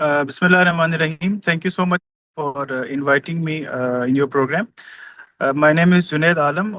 Bismillahirrahmanirrahim. Thank you so much for inviting me in your program. My name is Junaid Alam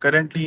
currently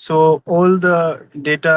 So all the data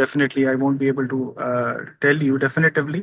definitely I won't be able to tell you definitively.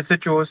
SHOs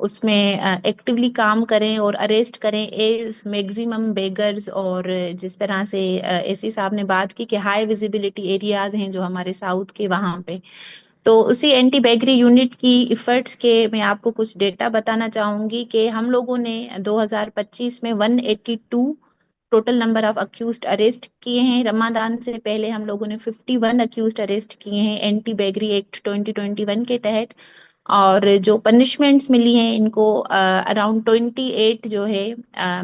اس میں actually کام کریں اور arrest کریں as maximum beggars. اور جس طرح سے اے سی صاحب نے بات کی کہ ہائی ویزیبلٹی ایریاز ہیں جو ہمارے ساؤتھ کے، وہاں پہ تو اسی اینٹی بیگری یونٹ کی ایفرٹس کے میں آپ کو کچھ ڈیٹا بتانا چاہوں گی کہ ہم لوگوں نے 2025 میں 182 total number of accused arrest کیے ہیں. رمضان سے پہلے ہم لوگوں نے 51 اکیوزڈ اریسٹ کیے ہیں اینٹی بیگری ایکٹ 2021 کے تحت. اور جو پنشمنٹس ملی ہیں ان کو اراؤنڈ 28 جو ہے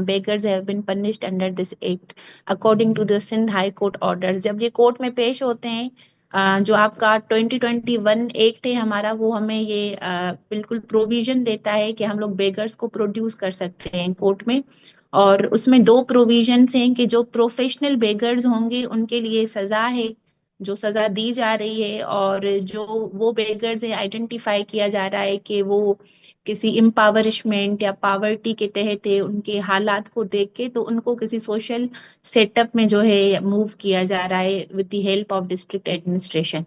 beggars have been punished under this act according to the Sindh high court orders. جب یہ کورٹ میں پیش ہوتے ہیں جو آپ کا 2021 ایکٹ ہے ہمارا، وہ ہمیں یہ بالکل پروویژن دیتا ہے کہ ہم لوگ بیگرز کو پروڈیوس کر سکتے ہیں کورٹ میں. اور اس میں 2 پروویژنس ہیں کہ جو پروفیشنل بیگرز ہوں گے ان کے لیے سزا ہے، جو سزا دی جا رہی ہے. اور جو وہ بیگرز آئیڈینٹیفائی کیا جا رہا ہے کہ وہ کسی امپاورشمنٹ یا پاورٹی کے تحت ہے، ان کے حالات کو دیکھ کے تو ان کو کسی سوشل سیٹ اپ میں جو ہے موو کیا جا رہا ہے with the help of district administration.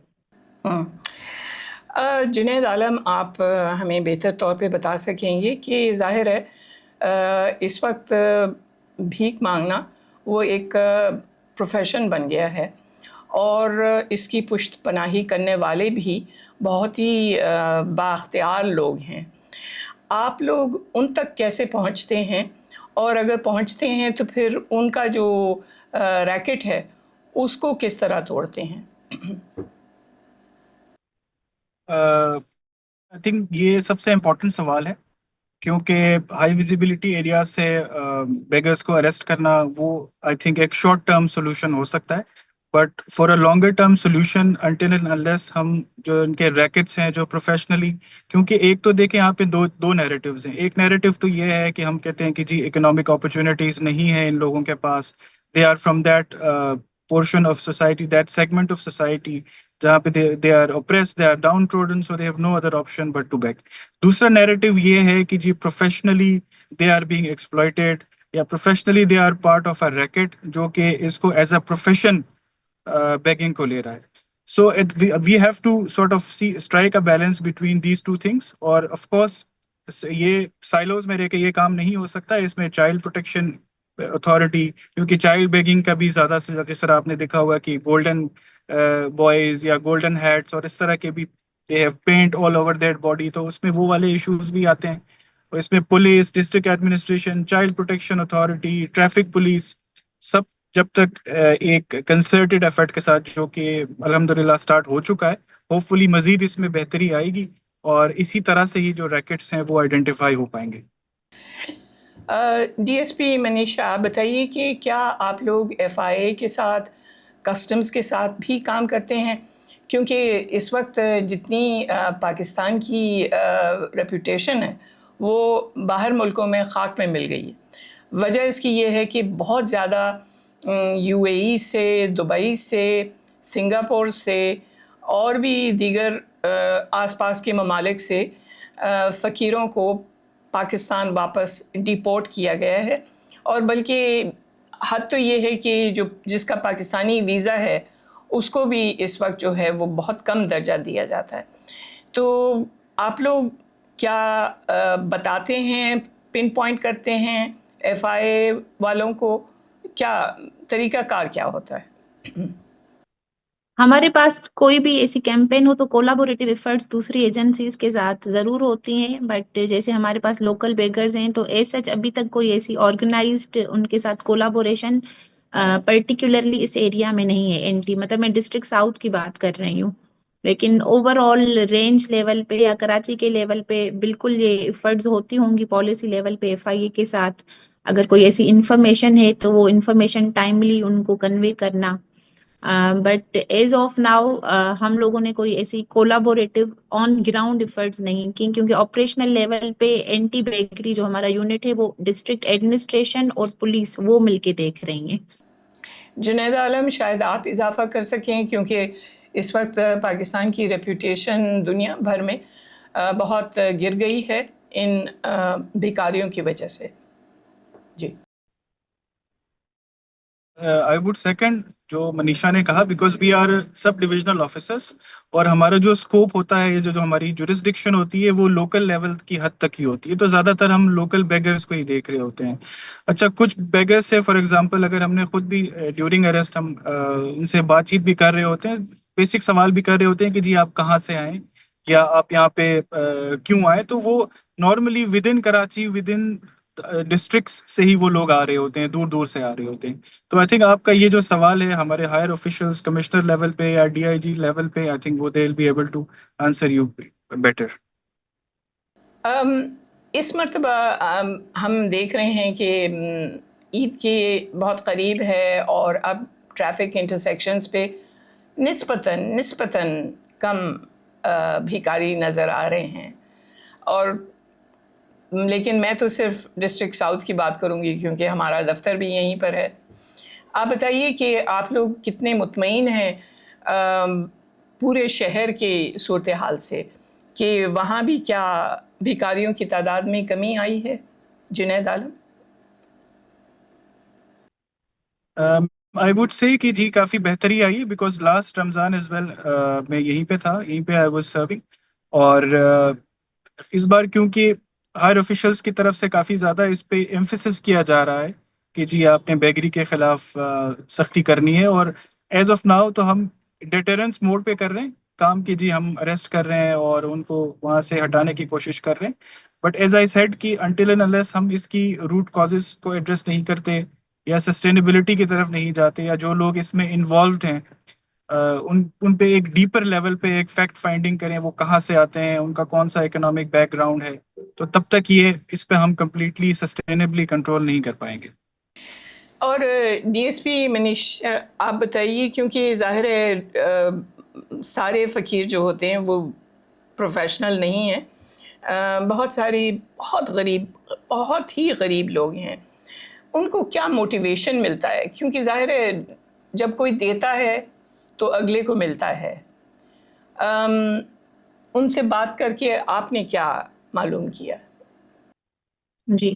Junaid Alam, آپ ہمیں بہتر طور پہ بتا سکیں گے کہ ظاہر ہے اس وقت بھیک مانگنا وہ ایک پروفیشن بن گیا ہے، اور اس کی پشت پناہی کرنے والے بھی بہت ہی بااختیار لوگ ہیں. آپ لوگ ان تک کیسے پہنچتے ہیں، اور اگر پہنچتے ہیں تو پھر ان کا جو ریکٹ ہے اس کو کس طرح توڑتے ہیں؟ آئی تھنک یہ سب سے امپورٹنٹ سوال ہے، کیونکہ ہائی ویزیبلٹی ایریا سے بیگرس کو اریسٹ کرنا وہ آئی تھنک ایک شارٹ ٹرم سولوشن ہو سکتا ہے، but for a longer term solution until and unless ہم جو ان کے ریکٹس ہیں جو پروفیشنلی، کیونکہ ایک تو دیکھیں یہاں پہ دو نیریٹیوز ہیں. ایک نیریٹیو تو یہ ہے کہ ہم کہتے ہیں کہ جی اکنامک اپرچونیٹیز نہیں ہیں ان لوگوں کے پاس، they are from that portion of society, that segment of society جہاں پہ they are oppressed, they are downtrodden, so they have no other option but to beg. دوسرا نیریٹو یہ ہے کہ جی professionally they are being exploited یا professionally they are part of a racket جو کہ اس کو ایز اے پروفیشن بیگنگ کو لے رہا ہے. So we have to sort of strike a balance between these two things. اور of course یہ سائلوز میں رہ کے یہ کام نہیں ہو سکتا، اس میں چائلڈ پروٹیکشن اتھارٹی، کیونکہ چائلڈ بیگنگ کا بھی زیادہ سے زیادہ جس طرح آپ نے دیکھا ہوگا کہ گولڈن بوائز یا گولڈن ہیٹس اور اس طرح کے بھی they have paint all over that body, تو اس میں وہ والے ایشوز بھی آتے ہیں. اور اس میں police, district administration, child protection authority, traffic police, سب جب تک ایک کنسرٹڈ ایفرٹ کے ساتھ جو کہ الحمدللہ اسٹارٹ ہو چکا ہے، ہوپ فلی مزید اس میں بہتری آئے گی اور اسی طرح سے ہی جو ریکٹس ہیں وہ آئیڈینٹیفائی ہو پائیں گے. ڈی ایس پی منیشا، آپ بتائیے کہ کیا آپ لوگ ایف آئی اے کے ساتھ، کسٹمز کے ساتھ بھی کام کرتے ہیں؟ کیونکہ اس وقت جتنی پاکستان کی ریپوٹیشن ہے وہ باہر ملکوں میں خاک میں مل گئی ہے. وجہ اس کی یہ ہے کہ بہت زیادہ یو اے ای سے، دبئی سے، سنگاپور سے اور بھی دیگر آس پاس کے ممالک سے فقیروں کو پاکستان واپس ڈیپورٹ کیا گیا ہے. اور بلکہ حد تو یہ ہے کہ جس کا پاکستانی ویزا ہے اس کو بھی اس وقت جو ہے وہ بہت کم درجہ دیا جاتا ہے. تو آپ لوگ کیا بتاتے ہیں، پن پوائنٹ کرتے ہیں ایف آئی اے والوں کو، کیا طریقہ کار کیا ہوتا ہے؟ ہمارے پاس کوئی بھی ایسی کیمپین ہو تو کولابوریٹو ایفرٹس دوسری ایجنسیز کے ساتھ ضرور ہوتی ہیں، بٹ جیسے ہمارے پاس لوکل بیگرز ہیں تو ایز سچ ابھی تک کوئی ایسی آرگنائزڈ ان کے ساتھ کولابوریشن پرٹیکولرلی اس ایریا میں نہیں ہے. اینٹی مطلب میں ڈسٹرکٹ ساؤتھ کی بات کر رہی ہوں، لیکن اوور آل رینج لیول پہ یا کراچی کے لیول پہ بالکل یہ ایفرٹس ہوتی ہوں گی. پالیسی لیول پہ ایف آئی اے کے ساتھ اگر کوئی ایسی انفارمیشن ہے تو وہ انفارمیشن ٹائملی ان کو کنوے کرنا. بٹ ایز آف ناؤ ہم لوگوں نے کوئی ایسی کولابوریٹو آن گراؤنڈ ایفرٹس نہیں کی، کیونکہ آپریشنل لیول پہ اینٹی بیگری جو ہمارا یونٹ ہے وہ ڈسٹرکٹ ایڈمنسٹریشن اور پولیس وہ مل کے دیکھ رہی ہیں. جنید عالم، شاید آپ اضافہ کر سکیں، کیونکہ اس وقت پاکستان کی ریپوٹیشن دنیا بھر میں بہت گر گئی ہے ان بھکاریوں کی وجہ سے. جی آئی ووڈ سیکنڈ جو منیشا نے کہا، because we are sub divisional officers, اور ہمارا جو اسکوپ ہوتا ہے، جو ہماری جورسڈکشن ہوتی ہے، وہ لوکل لیول کی حد تک ہی ہوتی ہے، تو زیادہ تر ہم لوکل بیگرس کو ہی دیکھ رہے ہوتے ہیں. اچھا، کچھ بیگرس سے فار ایگزامپل اگر ہم نے خود بھی ڈیورنگ اریسٹ ہم ان سے بات چیت بھی کر رہے ہوتے ہیں، بیسک سوال بھی کر رہے ہوتے ہیں کہ جی آپ کہاں سے آئیں یا آپ یہاں پہ کیوں آئے، تو وہ normally with in Karachi, with in districts سے ہی وہ لوگ آ رہے ہوتے ہیں، دور دور سے آ رہے ہوتے ہیں. تو آئی تھنک آپ کا یہ جو سوال ہے ہمارے ہائر آفیشلس کمشنر لیول پہ یا ڈی آئی جی لیول پہ، آئی تھنک وہ they will be able to answer you better. اس مرتبہ ہم دیکھ رہے ہیں کہ عید کے بہت قریب ہے، اور اب ٹریفک انٹرسیکشنز پہ نسبتاً کم بھکاری نظر آ رہے ہیں. اور لیکن میں تو صرف ڈسٹرکٹ ساؤتھ کی بات کروں گی کیونکہ ہمارا دفتر بھی یہیں پر ہے. آپ بتائیے کہ آپ لوگ کتنے مطمئن ہیں پورے شہر کی صورتحال سے، کہ وہاں بھی کیا بھکاریوں کی تعداد میں کمی آئی ہے؟ جنید عالم. آئی ووڈ سے کہ جی کافی بہتری آئی، because last Ramzan is well میں یہیں پہ تھا، یہیں پہ آئی واز سرونگ. اور اس بار کیونکہ ہائر آفیشلس کی طرف سے کافی زیادہ اس پہ ایمفیسس کیا جا رہا ہے کہ جی آپ نے بیگری کے خلاف سختی کرنی ہے، اور ایز آف ناؤ تو ہم ڈیٹرنس موڈ پہ کر رہے ہیں کام کی، جی ہم اریسٹ کر رہے ہیں اور ان کو وہاں سے ہٹانے کی کوشش کر رہے ہیں. بٹ ایز آئی سیڈ کہ انٹل اینڈ انلیس ہم اس کی روٹ کازز کو ایڈریس نہیں کرتے یا سسٹینیبلٹی کی طرف نہیں جاتے، یا جو لوگ اس میں انوالوڈ ہیں ان پہ ایک ڈیپر لیول پہ ایک فیکٹ فائنڈنگ کریں، وہ کہاں سے آتے ہیں، ان کا کون سا اکنامک بیک گراؤنڈ ہے، تو تب تک یہ اس پہ ہم کمپلیٹلی سسٹینیبلی کنٹرول نہیں کر پائیں گے. اور ڈی ایس پی منیش آپ بتائیے، کیونکہ ظاہر ہے سارے فقیر جو ہوتے ہیں وہ پروفیشنل نہیں ہیں، بہت ساری بہت ہی غریب لوگ ہیں، ان کو کیا موٹیویشن ملتا ہے؟ کیونکہ ظاہر ہے جب کوئی دیتا ہے تو اگلے کو ملتا ہے. ان سے بات کر کے آپ نے کیا معلوم کیا؟ جی،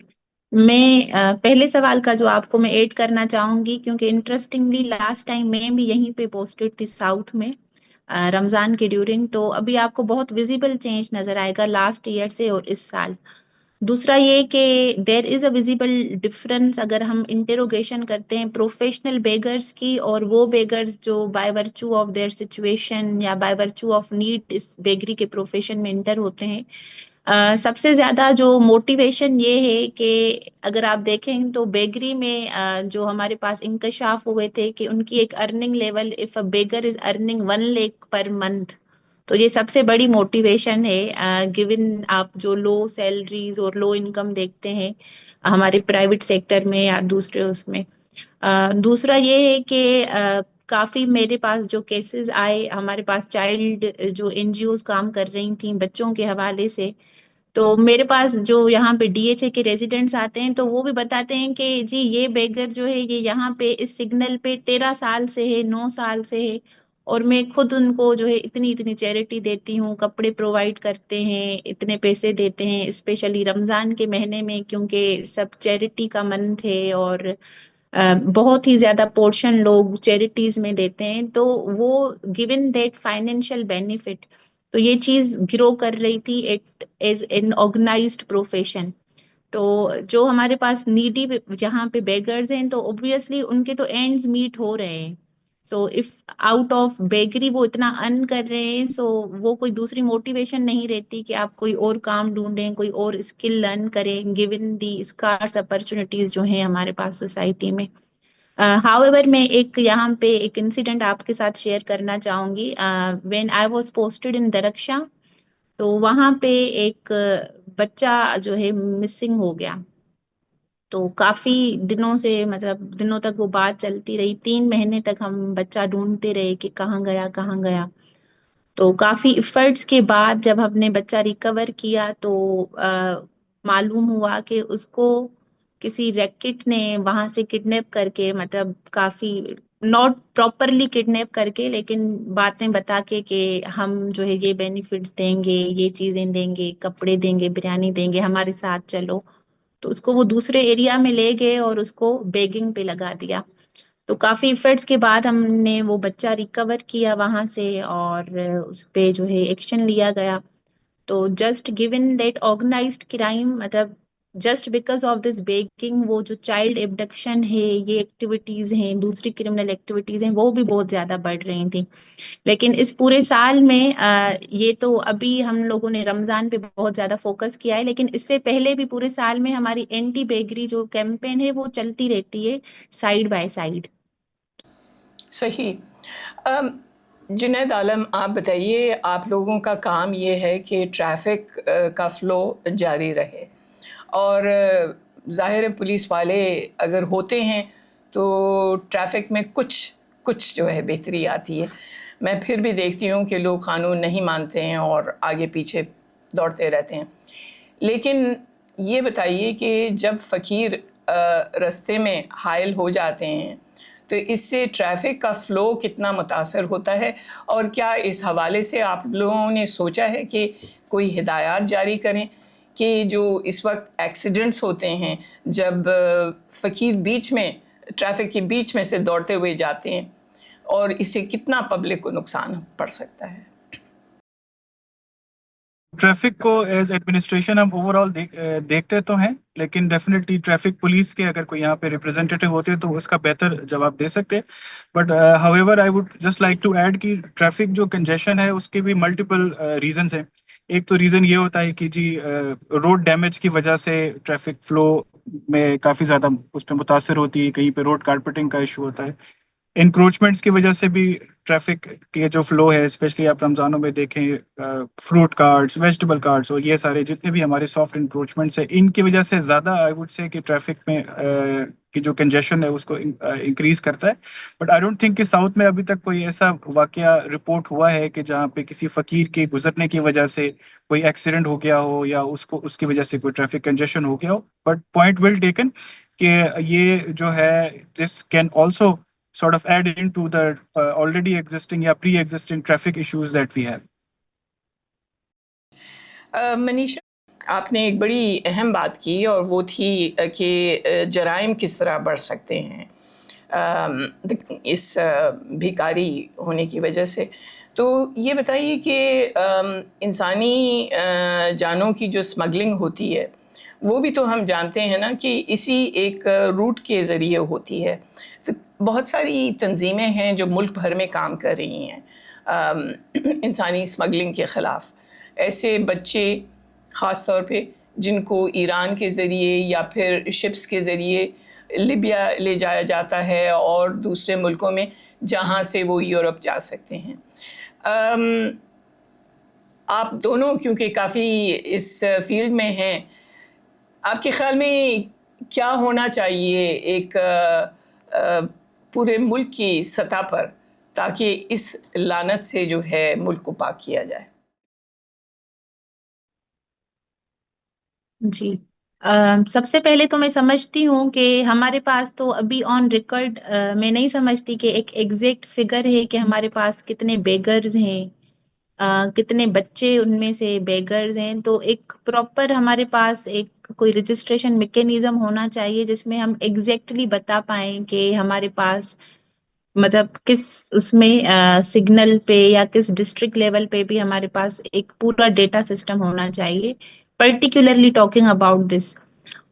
میں پہلے سوال کا جو آپ کو میں ایڈ کرنا چاہوں گی، کیونکہ انٹرسٹنگلی لاسٹ ٹائم میں بھی یہیں پہ پوسٹڈ تھی ساؤتھ میں رمضان کے ڈیورنگ، تو ابھی آپ کو بہت ویزیبل چینج نظر آئے گا لاسٹ ایئر سے اور اس سال. دوسرا یہ کہ دیر از اے ویزیبل ڈفرنس اگر ہم انٹروگیشن کرتے ہیں پروفیشنل بیگرس کی اور وہ بیگرس جو by virtue of their situation یا بائی ورچو آف نیڈ اس بیگری کے پروفیشن میں انٹر ہوتے ہیں. سب سے زیادہ جو موٹیویشن یہ ہے کہ اگر آپ دیکھیں تو بیگری میں جو ہمارے پاس انکشاف ہوئے تھے کہ ان کی ایک earning level, if a beggar is earning 1 lakh per month, تو یہ سب سے بڑی موٹیویشن ہے گیون آپ جو لو سیلریز اور لو انکم دیکھتے ہیں ہمارے پرائیویٹ سیکٹر میں یا دوسرے اس میں. دوسرا یہ ہے کہ کافی میرے پاس جو کیسز آئے، ہمارے پاس چائلڈ جو این جی اوز کام کر رہی تھیں بچوں کے حوالے سے، تو میرے پاس جو یہاں پہ ڈی ایچ اے کے ریزیڈنٹس آتے ہیں تو وہ بھی بتاتے ہیں کہ جی یہ بیگر جو ہے یہ یہاں پہ اس سگنل پہ 13 سال سے ہے، 9 سال سے ہے، اور میں خود ان کو جو ہے اتنی چیریٹی دیتی ہوں، کپڑے پرووائڈ کرتے ہیں، اتنے پیسے دیتے ہیں، اسپیشلی رمضان کے مہینے میں کیونکہ سب چیریٹی کا منتھ ہے اور بہت ہی زیادہ پورشن لوگ چیریٹیز میں دیتے ہیں، تو وہ گیون دیٹ فائنینشیل بینیفٹ، تو یہ چیز گرو کر رہی تھی it as an organised profession. تو جو ہمارے پاس نیڈی یہاں پہ بیگرز ہیں تو اوبویسلی ان کے تو اینڈز میٹ ہو رہے ہیں. So if out of bakery وہ اتنا ارن کر رہے ہیں، سو وہ کوئی دوسری موٹیویشن نہیں رہتی کہ آپ کوئی اور کام ڈھونڈیں، کوئی اور اسکل لرن کریں گیون دی اسکارس اپرچونیٹیز جو ہیں ہمارے پاس سوسائٹی میں. ہاؤ ایور میں ایک یہاں پہ ایک انسیڈنٹ آپ کے ساتھ شیئر کرنا چاہوں گی. وین آئی واز پوسٹڈ ان درخشاں، تو وہاں پہ ایک بچہ جو ہے مسنگ ہو گیا، تو کافی دنوں سے مطلب دنوں تک وہ بات چلتی رہی، 3 مہینے تک ہم بچہ ڈھونڈتے رہے کہ کہاں گیا کہاں گیا. تو کافی ایفرٹس کے بعد جب ہم نے بچہ ریکور کیا تو معلوم ہوا کہ اس کو کسی ریکٹ نے وہاں سے کڈنیپ کر کے، مطلب کافی ناٹ پراپرلی کڈنیپ کر کے لیکن باتیں بتا کے کہ ہم جو ہے یہ بینیفٹس دیں گے، یہ چیزیں دیں گے، کپڑے دیں گے، بریانی دیں گے، ہمارے ساتھ چلو. تو اس کو وہ دوسرے ایریا میں لے گئے اور اس کو بیگنگ پہ لگا دیا. تو کافی ایفرٹس کے بعد ہم نے وہ بچہ ریکور کیا وہاں سے اور اس پہ جو ہے ایکشن لیا گیا. تو just given that organised crime مطلب just because of this begging وہ جو چائلڈ ابڈکشن ہے یہ ایکٹیویٹیز ہیں دوسری کرمنل ایکٹیویٹیز ہیں وہ بھی بہت زیادہ بڑھ رہی تھیں. لیکن اس پورے سال میں یہ تو ابھی ہم لوگوں نے رمضان پہ بہت زیادہ فوکس کیا ہے لیکن اس سے پہلے بھی پورے سال میں ہماری اینٹی بیگری جو کیمپین ہے وہ چلتی رہتی ہے سائیڈ بائی سائیڈ. صحیح. جنید عالم آپ بتائیے، آپ لوگوں کا کام یہ ہے کہ ٹریفک کا فلو جاری رہے، اور ظاہر ہے پولیس والے اگر ہوتے ہیں تو ٹریفک میں کچھ جو ہے بہتری آتی ہے. میں پھر بھی دیکھتی ہوں کہ لوگ قانون نہیں مانتے ہیں اور آگے پیچھے دوڑتے رہتے ہیں. لیکن یہ بتائیے کہ جب فقیر رستے میں حائل ہو جاتے ہیں تو اس سے ٹریفک کا فلو کتنا متاثر ہوتا ہے، اور کیا اس حوالے سے آپ لوگوں نے سوچا ہے کہ کوئی ہدایات جاری کریں کہ جو اس وقت ایکسیڈنٹس ہوتے ہیں جب فقیر بیچ میں ٹریفک کے بیچ میں سے دوڑتے ہوئے جاتے ہیں، اور اس سے کتنا پبلک کو نقصان پڑ سکتا ہے؟ ٹریفک کو ایز ایڈمنسٹریشن ہم اوور آل دیکھتے تو ہیں، لیکن ڈیفینیٹلی ٹریفک پولیس کے اگر کوئی یہاں پہ ریپرزینٹیٹیو ہوتے تو اس کا بہتر جواب دے سکتے. But however I would just like to add کہ ٹریفک جو کنجیشن ہے اس کے بھی ملٹیپل ریزنس ہیں. ایک تو ریزن یہ ہوتا ہے کہ جی روڈ ڈیمیج کی وجہ سے ٹریفک فلو میں کافی زیادہ اس پہ متاثر ہوتی ہے، کہیں پہ روڈ کارپیٹنگ کا ایشو ہوتا ہے. انکروچمنٹس کی وجہ سے بھی ٹریفک کے جو فلو ہے، اسپیشلی آپ رمضانوں میں دیکھیں فروٹ کارٹس، ویجیٹیبل کارٹس اور یہ سارے جتنے بھی ہمارے سافٹ انکروچمنٹس ہیں ان کی وجہ سے زیادہ آئی ووڈ سے کہ ٹریفک میں کی جو کنجیشن ہے اس کو انکریز کرتا ہے. بٹ آئی ڈونٹ تھنک کہ ساؤتھ میں ابھی تک کوئی ایسا واقعہ رپورٹ ہوا ہے کہ جہاں پہ کسی فقیر کے گزرنے کی وجہ سے کوئی ایکسیڈنٹ ہو گیا ہو یا اس کی وجہ سے کوئی ٹریفک کنجیشن ہو گیا ہو. بٹ پوائنٹ ویل ٹیکن کہ یہ جو ہے this can also sort of add into the already existing یا pre-existing traffic issues that we have. Manisha, آپ نے ایک بڑی اہم بات کی اور وہ تھی کہ جرائم کس طرح بڑھ سکتے ہیں اس بھیکاری ہونے کی وجہ سے. تو یہ بتائیے کہ انسانی جانوں کی جو اسمگلنگ ہوتی ہے وہ بھی تو ہم جانتے ہیں نا کہ اسی ایک روٹ کے ذریعے ہوتی ہے. تو بہت ساری تنظیمیں ہیں جو ملک بھر میں کام کر رہی ہیں انسانی اسمگلنگ کے خلاف. ایسے بچے خاص طور پہ جن کو ایران کے ذریعے یا پھر شپس کے ذریعے لیبیا لے جایا جاتا ہے اور دوسرے ملکوں میں جہاں سے وہ یورپ جا سکتے ہیں. آپ دونوں کیونکہ کافی اس فیلڈ میں ہیں، آپ کے خیال میں کیا ہونا چاہیے ایک پورے ملک کی سطح پر تاکہ اس لعنت سے جو ہے ملک کو پاک کیا جائے؟ جی سب سے پہلے تو میں سمجھتی ہوں کہ ہمارے پاس تو ابھی آن ریکارڈ میں نہیں سمجھتی کہ ایک ایگزیکٹ فگر ہے کہ ہمارے پاس کتنے بیگرز ہیں، کتنے بچے ان میں سے بیگرز ہیں. تو ایک پراپر ہمارے پاس ایک کوئی رجسٹریشن میکینزم ہونا چاہیے جس میں ہم ایگزیکٹلی بتا پائیں کہ ہمارے پاس مطلب کس اس میں سگنل پہ یا کس ڈسٹرکٹ لیول پہ بھی ہمارے پاس ایک پورا ڈیٹا سسٹم ہونا چاہیے پرٹیکولرلی ٹاکنگ اباؤٹ دس.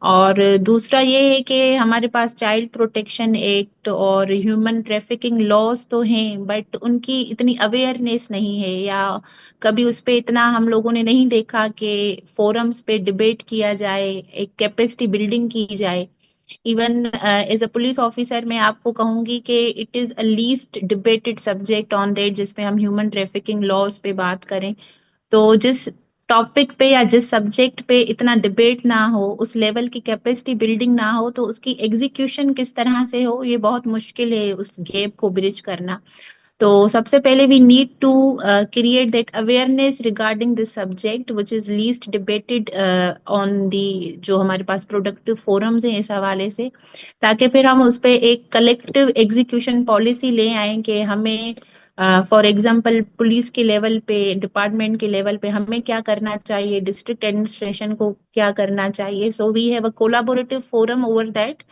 اور دوسرا یہ ہے کہ ہمارے پاس چائلڈ پروٹیکشن ایکٹ اور ہیومن ٹریفکنگ لاز تو ہیں بٹ ان کی اتنی اویئرنیس نہیں ہے یا کبھی اس پہ اتنا ہم لوگوں نے نہیں دیکھا کہ فورمز پہ ڈبیٹ کیا جائے، ایک کیپیسٹی بلڈنگ کی جائے. Even as a police officer میں آپ کو کہوں گی کہ it is a list debated subject on that جس میں ہم ہیومن ٹریفکنگ لاز پہ بات کریں. تو جس ٹاپک پہ یا جس سبجیکٹ پہ اتنا ڈبیٹ نہ ہو، اس لیول کی کیپیسٹی بلڈنگ نہ ہو، تو اس کی ایگزیکیوشن کس طرح سے ہو یہ بہت مشکل ہے اس گیپ کو برج کرنا. تو سب سے پہلے we need to create that awareness regarding this subject which is least debated on the جو ہمارے پاس پروڈکٹیو فورمز ہیں اس حوالے سے، تاکہ پھر ہم اس پہ ایک کلیکٹیو ایگزیکیوشن پالیسی لے آئیں کہ ہمیں فار ایگزامپل پولیس کے لیول پہ، ڈپارٹمنٹ کے لیول پہ ہمیں کیا کرنا چاہیے، ڈسٹرکٹ ایڈمنسٹریشن کو کیا کرنا چاہیے. So we have a collaborative forum over that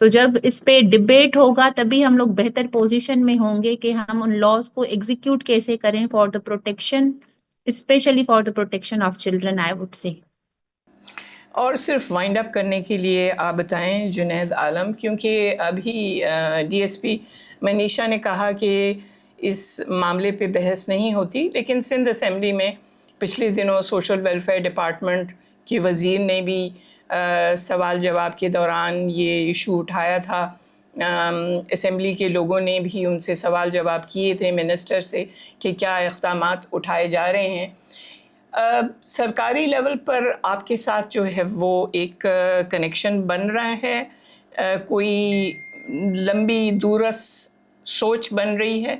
تو جب اس پہ ڈبیٹ ہوگا تبھی ہم لوگ بہتر پوزیشن میں ہوں گے کہ ہم ان لاز کو ایگزیکیوٹ کیسے کریں for the protection, especially for the protection of children I would say. اور صرف وائنڈ اپ کرنے کے لیے آپ بتائیں جنید عالم، کیونکہ ابھی ڈی ایس پی منیشا نے کہا کہ اس معاملے پہ بحث نہیں ہوتی، لیکن سندھ اسمبلی میں پچھلے دنوں سوشل ویلفیئر ڈپارٹمنٹ کے وزیر نے بھی سوال جواب کے دوران یہ ایشو اٹھایا تھا. اسمبلی کے لوگوں نے بھی ان سے سوال جواب کیے تھے منسٹر سے کہ کیا اقدامات اٹھائے جا رہے ہیں. سرکاری لیول پر آپ کے ساتھ جو ہے وہ ایک کنیکشن بن رہا ہے، کوئی لمبی دورس سوچ بن رہی ہے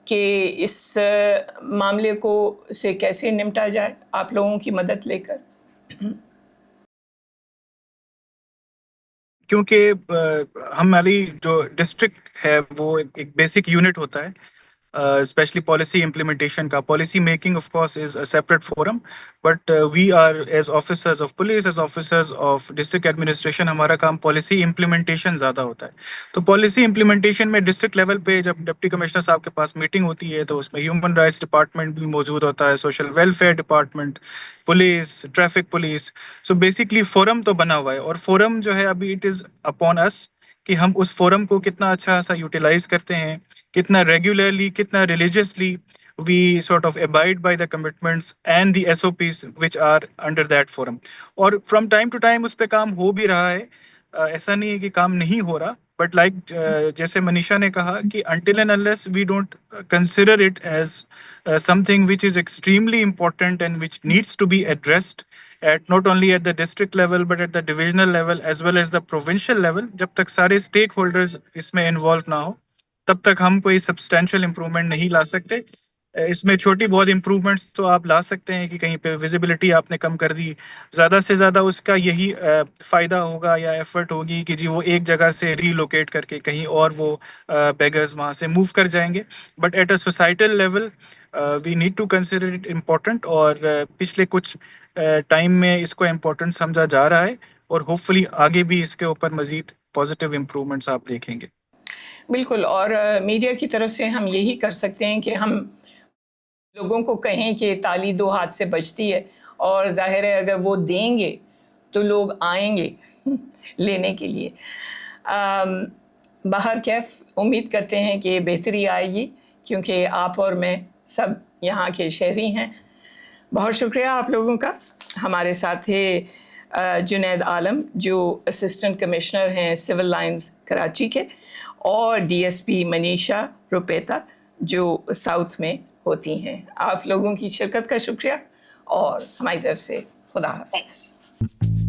کہ اس معاملے کو سے کیسے نمٹا جائے آپ لوگوں کی مدد لے کر؟ کیونکہ ہماری جو ڈسٹرکٹ ہے وہ ایک بیسک یونٹ ہوتا ہے، اسپیشلی پالیسی امپلیمنٹیشن کا. Policy making of course is a separate forum, but we are as officers of police, as officers of district administration, ہمارا کام پالیسی امپلیمنٹیشن زیادہ ہوتا ہے. تو پالیسی امپلیمنٹیشن میں ڈسٹرکٹ لیول پہ جب ڈپٹی کمشنر صاحب کے پاس میٹنگ ہوتی ہے تو اس میں ہیومن رائٹس ڈپارٹمنٹ بھی موجود ہوتا ہے، social welfare department, police, traffic police. So basically forum تو بنا ہوا ہے، اور فورم جو ہے ابھی اٹ از اپون اس کہ ہم اس فورم کو کتنا اچھا سا یوٹیلائز کرتے ہیں، کتنا ریگولرلی، کتنا religiously we sort of abide by the commitments and the SOPs which are under that forum. اور from time to time اس پہ کام ہو بھی رہا ہے، ایسا نہیں ہے کہ کام نہیں ہو رہا، بٹ لائک جیسے منیشا نے کہا کہ until and unless we don't consider it as something which is extremely important and which needs to be addressed at not only at the district level but at the divisional level as well as the provincial level، جب تک سارے stake holders اس میں involve نہ ہو تب تک ہم کوئی substantial improvement نہیں لا سکتے. اس میں چھوٹی بہت امپروومنٹس تو آپ لا سکتے ہیں کہ کہیں پہ ویزیبلٹی آپ نے کم کر دی، زیادہ سے زیادہ اس کا یہی فائدہ ہوگا یا ایفرٹ ہوگی کہ جی وہ ایک جگہ سے ری لوکیٹ کر کے کہیں اور وہ بیگرز وہاں سے موو کر جائیں گے. But at a societal level we need to consider it important, اور پچھلے کچھ ٹائم میں اس کو امپورٹنٹ سمجھا جا رہا ہے، اور ہوپ فلی آگے بھی اس کے اوپر مزید پازیٹیو امپروومنٹس آپ دیکھیں گے. بالکل، اور میڈیا کی طرف سے ہم یہی کر سکتے ہیں کہ ہم لوگوں کو کہیں کہ تالی دو ہاتھ سے بجتی ہے، اور ظاہر ہے اگر وہ دیں گے تو لوگ آئیں گے لینے کے لیے. باہر کیف امید کرتے ہیں کہ بہتری آئے گی، کیونکہ آپ اور میں سب یہاں کے شہری ہیں. بہت شکریہ آپ لوگوں کا. ہمارے ساتھ تھے جنید عالم جو اسسٹنٹ کمشنر ہیں سول لائنز کراچی کے، اور ڈی ایس پی منیشا روپیتا جو ساؤتھ میں ہوتی ہیں. آپ لوگوں کی شرکت کا شکریہ، اور ہماری طرف سے خدا حافظ.